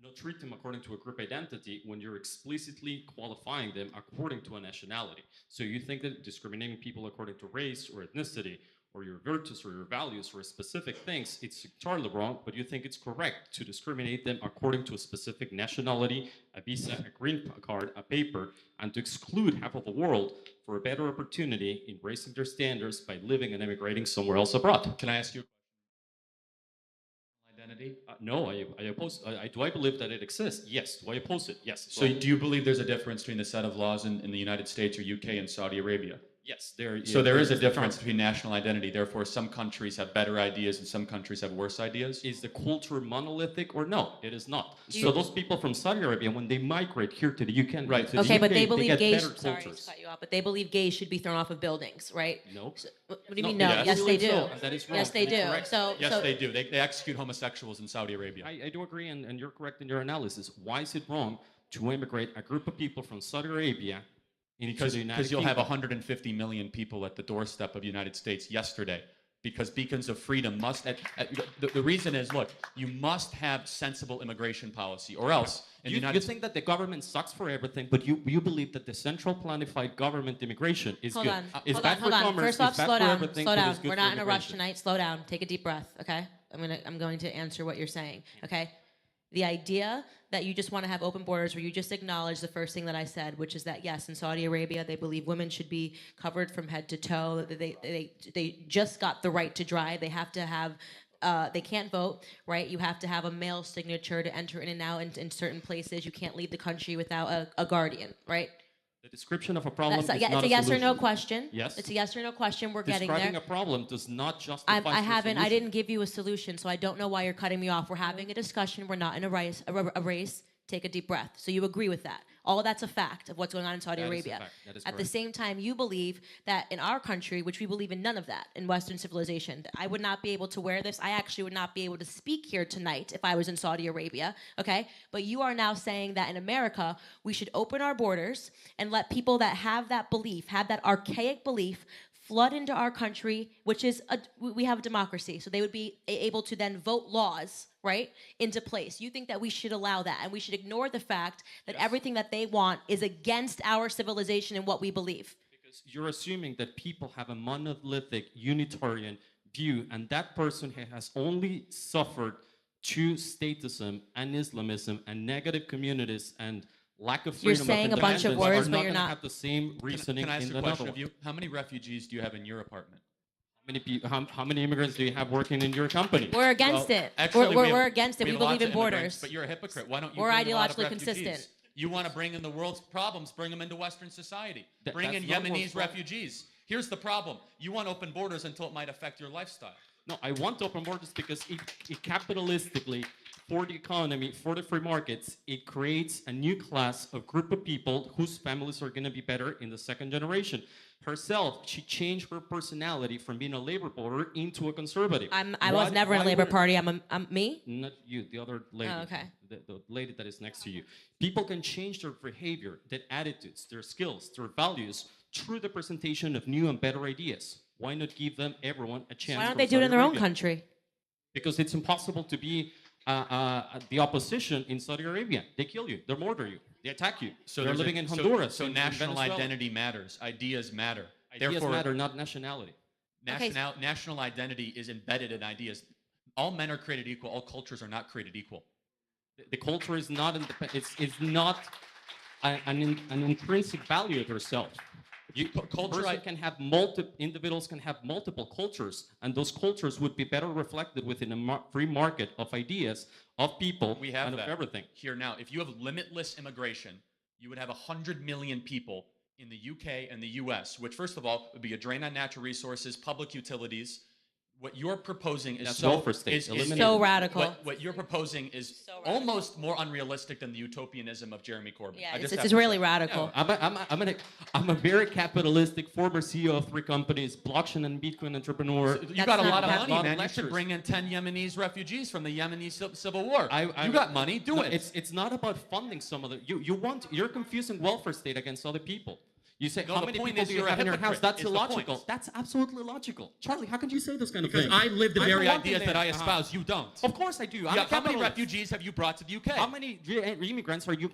not treat them according to a group identity when you're explicitly qualifying them according to a nationality. So you think that discriminating people according to race or ethnicity or your virtues or your values or specific things, it's entirely wrong, but you think it's correct to discriminate them according to a specific nationality, a visa, a green card, a paper, and to exclude half of the world for a better opportunity in raising their standards by living and emigrating somewhere else abroad. Can I ask you identity? No, I oppose. Do I believe that it exists? Yes. Do I oppose it? Yes. So do you believe there's a difference between the set of laws in the United States or UK and Saudi Arabia? Yes. So there is a difference between national identity. Therefore, some countries have better ideas and some countries have worse ideas. Is the culture monolithic or no? It is not. So those people from Saudi Arabia, when they migrate here to the UK, right? To the Okay, UK, but they believe gays. Sorry to cut you off, but they believe gays should be thrown off of buildings, right? No. So, what do you mean no? Yes, they do. So, that is wrong. Yes, they do. So yes, they do. They execute homosexuals in Saudi Arabia. I do agree, and you're correct in your analysis. Why is it wrong to immigrate a group of people from Saudi Arabia because you'll have 150 million people at the doorstep of the United States yesterday. Because beacons of freedom must. The reason is, look, you must have sensible immigration policy, or else. You think that the government sucks for everything, but you believe that the central planified government immigration is good. Hold on. First off, slow down. Slow down. We're not in a rush tonight. Slow down. Take a deep breath. Okay. I'm going to answer what you're saying. Okay. The idea that you just want to have open borders where you just acknowledge the first thing that I said, which is that, yes, in Saudi Arabia, they believe women should be covered from head to toe. They just got the right to drive. They have to have, they can't vote, right? You have to have a male signature to enter in and out in certain places. You can't leave the country without a guardian, right? The description of a problem is it's not a yes solution. or no question. Yes. It's a yes or no question. We're getting there. Describing a problem does not justify I didn't give you a solution, so I don't know why you're cutting me off. We're having a discussion. We're not in a race. Take a deep breath. So you agree with that. All of that's a fact of what's going on in Saudi Arabia. That is At the same time, you believe that in our country, which we believe in none of that in Western civilization, I would not be able to wear this. I actually would not be able to speak here tonight if I was in Saudi Arabia, okay? But you are now saying that in America, we should open our borders and let people that have that belief, have that archaic belief, flood into our country, which is, we have a democracy, so they would be able to then vote laws, right, into place. You think that we should allow that, and we should ignore the fact that everything that they want is against our civilization and what we believe. Because you're assuming that people have a monolithic, unitarian view, and that person has only suffered to statism and Islamism and negative communities and lack of freedom. You're saying a bunch of words, but you're not. Have the same reasoning. Can I ask in a question one. of you? How many refugees do you have in your apartment? How many immigrants do you have working in your company? We're against it. Actually, we're against it. We believe in borders. But you're a hypocrite. Why don't you? We're bring ideologically consistent. You want to bring in the world's problems, bring them into Western society. Bring in Yemenis refugees. Here's the problem. You want open borders until it might affect your lifestyle. No, I want open borders because it capitalistically, for the economy, for the free markets, it creates a new class of group of people whose families are going to be better in the second generation. Herself, she changed her personality from being a labor voter into a conservative. I was never in a Labor Party. I'm me? Not you, the other lady. Oh, okay. The lady that is next to you. People can change their behavior, their attitudes, their skills, their values through the presentation of new and better ideas. Why not give them, everyone, a chance? Why don't they do it in their own country? Because it's impossible to be the opposition in Saudi Arabia. They kill you. They murder you. They attack you. So they're living in Honduras. So national identity matters. Ideas matter. Ideas matter, not nationality. National identity is embedded in ideas. All men are created equal. All cultures are not created equal. The culture is not it's not an intrinsic value of yourself. Individuals can have multiple cultures, and those cultures would be better reflected within a free market of ideas, of people, and of everything. Here now, if you have limitless immigration, you would have 100 million people in the UK and the US, which first of all would be a drain on natural resources, public utilities. What you're proposing is so radical. What you're proposing is almost more unrealistic than the utopianism of Jeremy Corbyn. Yeah, it's really radical. No, I'm a very capitalistic former CEO of 3 companies, blockchain and Bitcoin entrepreneur. So you got a lot of money, man. You should bring in 10 Yemenis refugees from the Yemeni civil war. You got money, do it. It's not about funding some of the. You're confusing welfare state against other people. You say, No, how the many point people is do you you're a have in your house? hypocrite, That's is the point. illogical. That's absolutely illogical. Charlie, how can you say this kind of Because thing? I live the I very grew up ideas in that I there. espouse. You don't. Of course I do. I'm Yeah, a how many capitalist. refugees have you brought to the UK? How many immigrants are you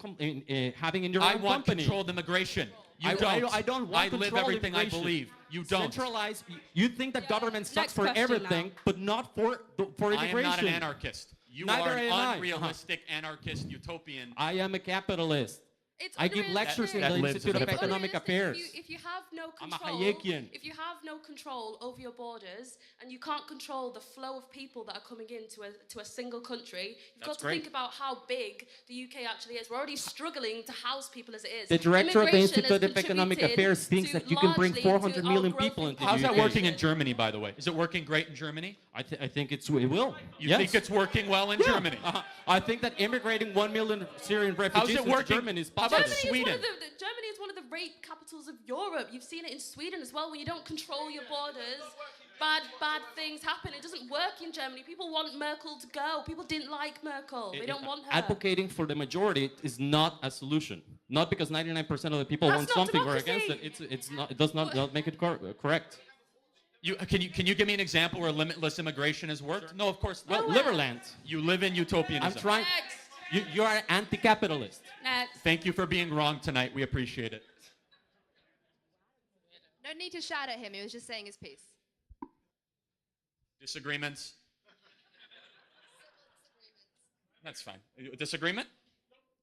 having in your I own want company? controlled immigration. You I don't. don't want I live control everything I immigration. believe. You don't. Centralize. You think that government sucks Next for question everything, now. but not for I immigration. am not an anarchist. You Neither are an am I. unrealistic anarchist utopian. I am a capitalist. It's I give lectures in That the lives Institute as of a hypocrite. Economic unrealistic Affairs. if you have no I'm a control, Hayekian. if you have no control over your borders and you can't control the flow of people that are coming into a single country, you've got to think about how big the UK actually is. We're already struggling to house people as it is. The director of the Immigration has Institute of Economic contributed Affairs thinks to that you can bring largely 400 to million our growth people in into the How's that UK. working in Germany, by the way? Is it working great in Germany? I think it will. You Yes. think it's working well in Germany? I think that immigrating 1 million Syrian How's refugees it into working? Germany is How about positive. Sweden? Germany is one of the rape capitals of Europe. You've seen it in Sweden as well. When you don't control your borders, bad things happen. It doesn't work in Germany. People want Merkel to go. People didn't like Merkel. They don't want her. Advocating for the majority is not a solution. Not because 99% of the people That's want not something or against democracy. it. It's not. It does not make it correct. Can you give me an example where limitless immigration has worked? No, of course not. Well, Liberland. You live in utopianism. I'm trying. Next. You are anti-capitalist. Next. Thank you for being wrong tonight. We appreciate it. No need to shout at him. He was just saying his piece. Disagreements? That's fine. Disagreement?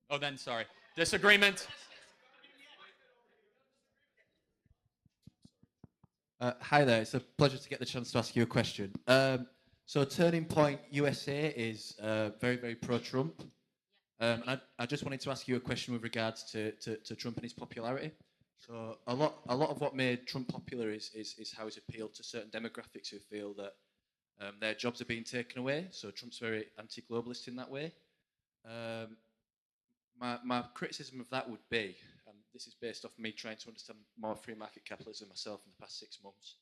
Oh, then sorry. Disagreement? Hi there, it's a pleasure to get the chance to ask you a question. So Turning Point USA is very, very pro-Trump. And I just wanted to ask you a question with regards to Trump and his popularity. So a lot of what made Trump popular is how he's appealed to certain demographics who feel that their jobs are being taken away. So Trump's very anti-globalist in that way. My criticism of that would be, and this is based off me trying to understand more free market capitalism myself in the past 6 months.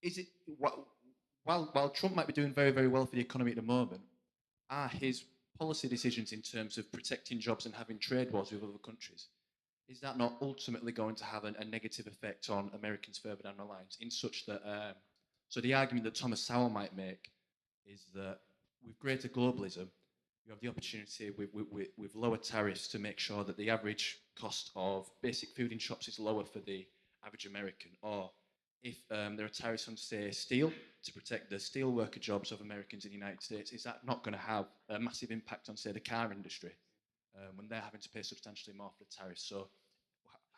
Is it while Trump might be doing very, very well for the economy at the moment, are his policy decisions in terms of protecting jobs and having trade wars with other countries, is that not ultimately going to have a negative effect on Americans further down the lines? In such that, so the argument that Thomas Sowell might make is that with greater globalism, you have the opportunity with lower tariffs to make sure that the average cost of basic food in shops is lower for the average American. Or if there are tariffs on, say, steel to protect the steel worker jobs of Americans in the United States, is that not going to have a massive impact on, say, the car industry when they're having to pay substantially more for the tariffs? So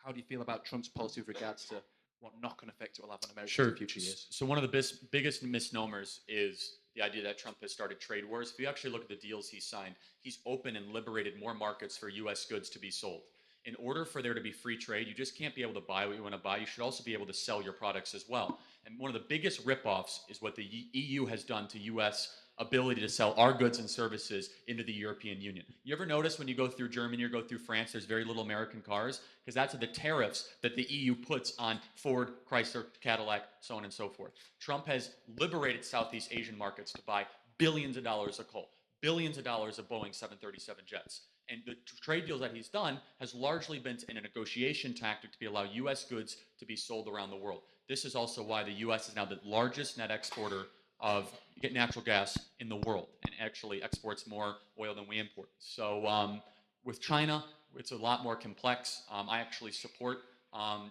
how do you feel about Trump's policy with regards to what knock-on effect it will have on Americans in future years? So one of the biggest misnomers is the idea that Trump has started trade wars. If you actually look at the deals he signed, he's opened and liberated more markets for U.S. goods to be sold. In order for there to be free trade, you just can't be able to buy what you want to buy. You should also be able to sell your products as well. And one of the biggest ripoffs is what the EU has done to U.S. ability to sell our goods and services into the European Union. You ever notice when you go through Germany or go through France, there's very little American cars? Because that's the tariffs that the EU puts on Ford, Chrysler, Cadillac, so on and so forth. Trump has liberated Southeast Asian markets to buy billions of dollars of coal, billions of dollars of Boeing 737 jets. And the trade deals that he's done has largely been in a negotiation tactic to allow U.S. goods to be sold around the world. This is also why the U.S. is now the largest net exporter of natural gas in the world and actually exports more oil than we import. So with China, it's a lot more complex. I actually support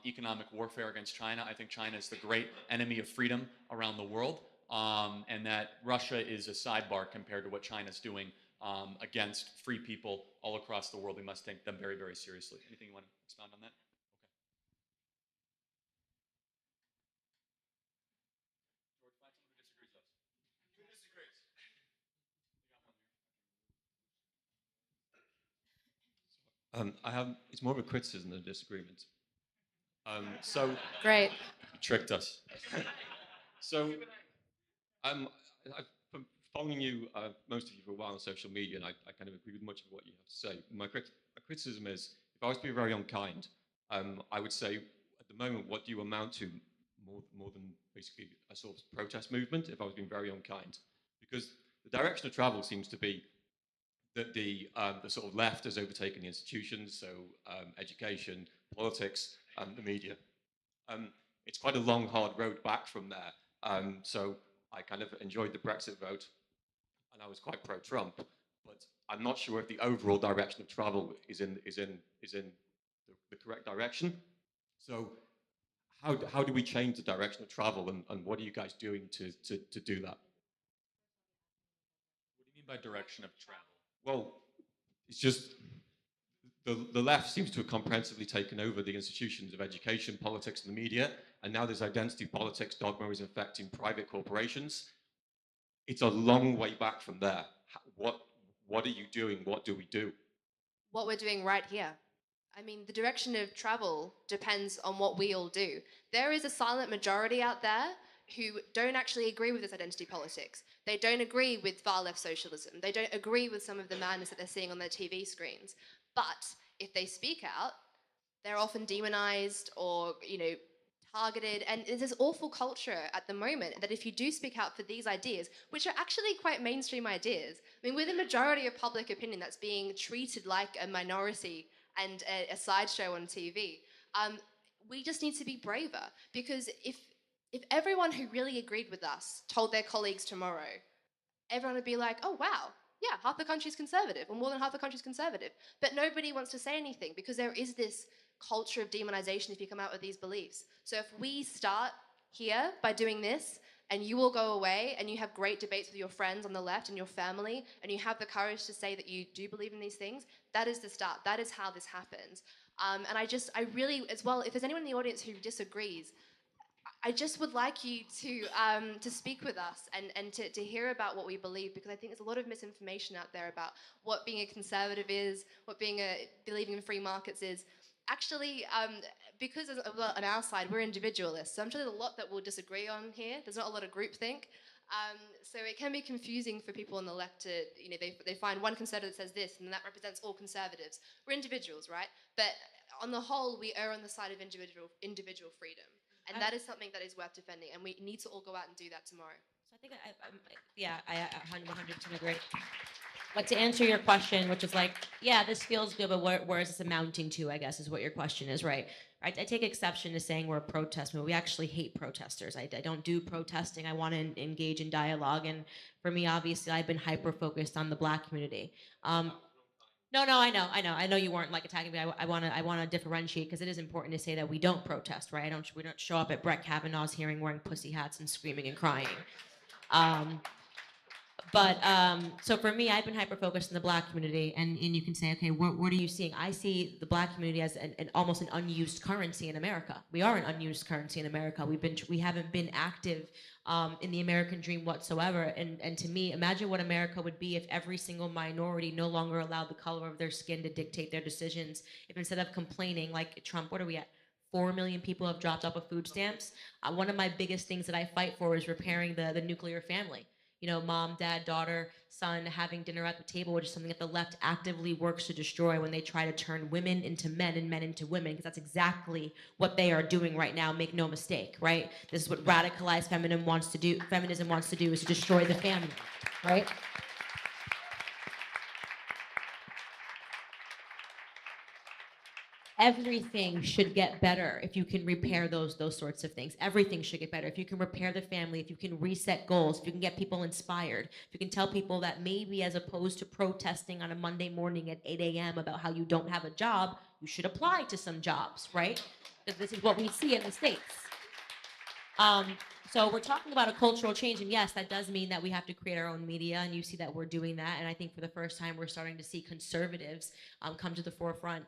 economic warfare against China. I think China is the great enemy of freedom around the world, and that Russia is a sidebar compared to what China's doing against free people all across the world. We must take them very, very seriously. Anything you want to expound on that? Okay. George, find someone who disagrees with us. Who disagrees? It's more of a criticism than a disagreement. Great. Tricked us. So, I've been following you, most of you, for a while on social media, and I kind of agree with much of what you have to say. My criticism is, if I was to be very unkind, I would say, at the moment, what do you amount to more than basically a sort of protest movement, if I was being very unkind? Because the direction of travel seems to be that the sort of left has overtaken the institutions, so education, politics, and the media. It's quite a long, hard road back from there. So I kind of enjoyed the Brexit vote, and I was quite pro-Trump, but I'm not sure if the overall direction of travel is in the correct direction. So how do we change the direction of travel, and what are you guys doing to do that? What do you mean by direction of travel? Well, it's just the left seems to have comprehensively taken over the institutions of education, politics, and the media, and now this identity politics dogma is infecting private corporations. It's a long way back from there. What are you doing? What do we do? What we're doing right here. I mean, the direction of travel depends on what we all do. There is a silent majority out there who don't actually agree with this identity politics. They don't agree with far-left socialism. They don't agree with some of the madness that they're seeing on their TV screens. But if they speak out, they're often demonized or, targeted. And there's this awful culture at the moment that if you do speak out for these ideas, which are actually quite mainstream ideas, I mean, we're the majority of public opinion that's being treated like a minority and a sideshow on TV. We just need to be braver, because if everyone who really agreed with us told their colleagues tomorrow, everyone would be like, oh, wow, yeah, half the country's conservative, or more than half the country's conservative. But nobody wants to say anything because there is this culture of demonization if you come out with these beliefs. So if we start here by doing this, and you all go away and you have great debates with your friends on the left and your family, and you have the courage to say that you do believe in these things, that is the start. That is how this happens. And I really, as well, if there's anyone in the audience who disagrees, I just would like you to speak with us and to hear about what we believe, because I think there's a lot of misinformation out there about what being a conservative is, what believing in free markets is. Actually, because on our side, we're individualists, so I'm sure there's a lot that we'll disagree on here. There's not a lot of groupthink. So it can be confusing for people on the left to, they find one conservative that says this, and that represents all conservatives. We're individuals, right? But on the whole, we err on the side of individual freedom. And that is something that is worth defending, and we need to all go out and do that tomorrow. So I think I 100% agree. But to answer your question, which is like, yeah, this feels good, but where is this amounting to, I guess, is what your question is, right? I take exception to saying we're a protest movement. We actually hate protesters. I don't do protesting. I want to engage in dialogue. And for me, obviously, I've been hyper-focused on the Black community. No, I know you weren't like attacking me. I want to differentiate, because it is important to say that we don't protest, right? We don't show up at Brett Kavanaugh's hearing wearing pussy hats and screaming and crying. So for me, I've been hyper-focused in the Black community, and you can say, okay, what are you seeing? I see the Black community as almost an unused currency in America. We are an unused currency in America. We haven't been active in the American dream whatsoever, and to me, imagine what America would be if every single minority no longer allowed the color of their skin to dictate their decisions. If instead of complaining, like Trump, what are we at? 4 million people have dropped off of food stamps. One of my biggest things that I fight for is repairing the nuclear family. Mom, dad, daughter, son having dinner at the table, which is something that the left actively works to destroy when they try to turn women into men and men into women, because that's exactly what they are doing right now. Make no mistake, right? This is what radicalized feminism wants to do. Feminism wants to do is to destroy the family, right? Everything should get better if you can repair those sorts of things. Everything should get better if you can repair the family, if you can reset goals, if you can get people inspired, if you can tell people that maybe as opposed to protesting on a Monday morning at 8 a.m. about how you don't have a job, you should apply to some jobs, right? Because this is what we see in the States. So we're talking about a cultural change, and yes, that does mean that we have to create our own media, and you see that we're doing that, and I think for the first time we're starting to see conservatives come to the forefront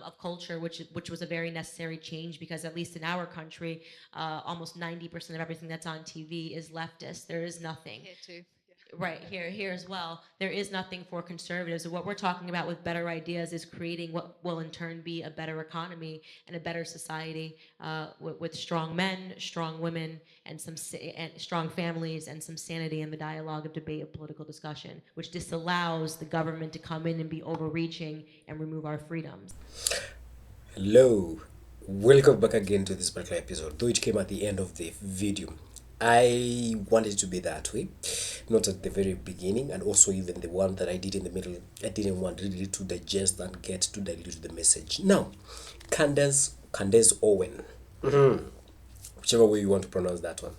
of culture, which was a very necessary change, because at least in our country, almost 90% of everything that's on TV is leftist. There is nothing. Here too. Right, here as well. There is nothing for conservatives. And what we're talking about with better ideas is creating what will in turn be a better economy and a better society with strong men, strong women, and strong families, and some sanity in the dialogue of debate of political discussion, which disallows the government to come in and be overreaching and remove our freedoms. Hello, welcome back again to this particular episode, though it came at the end of the video. I wanted it to be that way not at the very beginning, and also even the one that I did in the middle, I didn't want really to digest and get to dilute the message. Now, Candace Owen, whichever way you want to pronounce that one.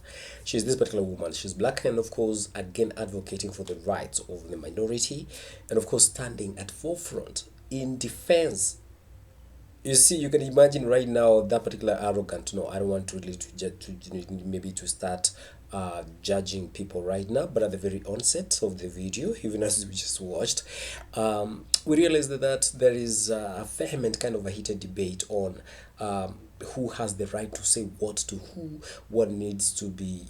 She's this particular woman. She's black and, of course, again advocating for the rights of the minority, and of course standing at forefront in defense. You see, you can imagine right now that particular arrogant. No, I don't want to really maybe to start judging people right now, but at the very onset of the video, even as we just watched, we realized that there is a vehement kind of a heated debate on who has the right to say what to who, what needs to be,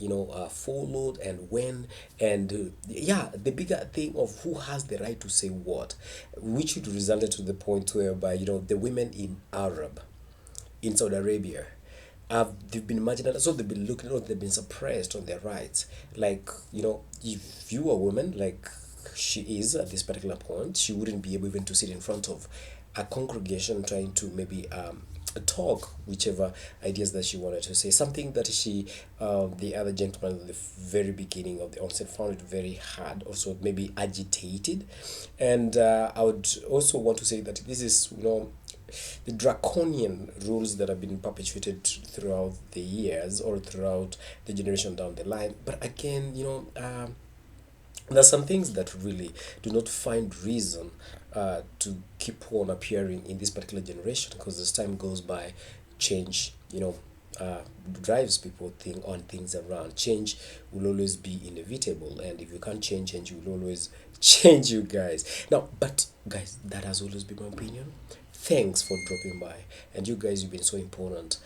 followed and when, and yeah, the bigger thing of who has the right to say what, which would result to the point whereby, the women in Saudi Arabia, they've been marginalized, so they've been looking, they've been suppressed on their rights. Like, if you are a woman, like she is at this particular point, she wouldn't be able even to sit in front of a congregation trying to maybe talk whichever ideas that she wanted to say. Something that the other gentleman at the very beginning of the onset found it very hard, also maybe agitated. And I would also want to say that this is, the draconian rules that have been perpetuated throughout the years or throughout the generation down the line. But again, there's some things that really do not find reason to keep on appearing in this particular generation, because as time goes by, change, drives people on things around. Change will always be inevitable, and if you can't change, change will always change, you guys. Now, but guys, that has always been my opinion. Thanks for dropping by, and you guys, you've been so important.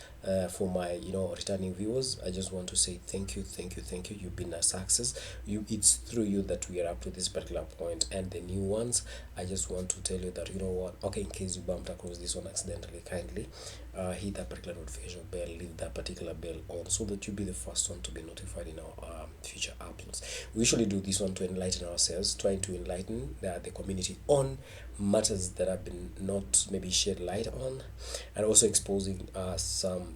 For my returning viewers, I just want to say thank you, thank you, thank you. You've been a success. It's through you that we are up to this particular point. And the new ones, I just want to tell you that, you know what, okay, in case you bumped across this one accidentally, kindly hit that particular notification bell, leave that particular bell on, so that you'll be the first one to be notified in our future uploads. We usually do this one to enlighten ourselves, trying to enlighten the community on matters that have been not maybe shed light on, and also exposing some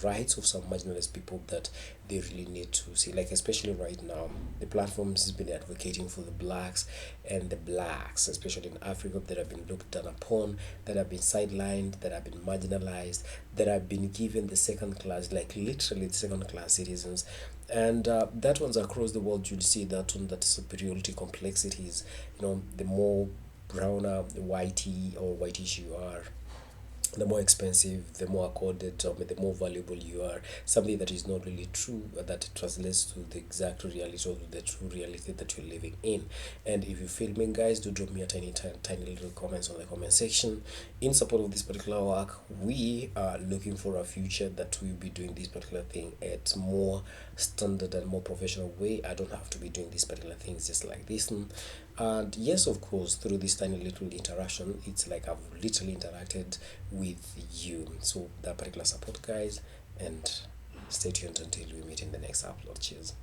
rights of some marginalized people that they really need to see. Like, especially right now, the platforms has been advocating for the blacks, and the blacks, especially in Africa, that have been looked down upon, that have been sidelined, that have been marginalized, that have been given the second class, like literally the second class citizens. And that one's across the world, you'll see that one, that superiority complexities. The more browner, whitey or whitish you are, the more expensive, the more accorded, the more valuable you are. Something that is not really true, that translates to the exact reality, or the true reality that you're living in. And if you feel me, guys, do drop me a tiny little comments on the comment section in support of this particular work. We are looking for a future that we'll be doing this particular thing at more standard and more professional way. I don't have to be doing these particular things just like this. And yes, of course, through this tiny little interaction, it's like I've literally interacted with you. So that particular support, guys, and stay tuned until we meet in the next upload. Cheers.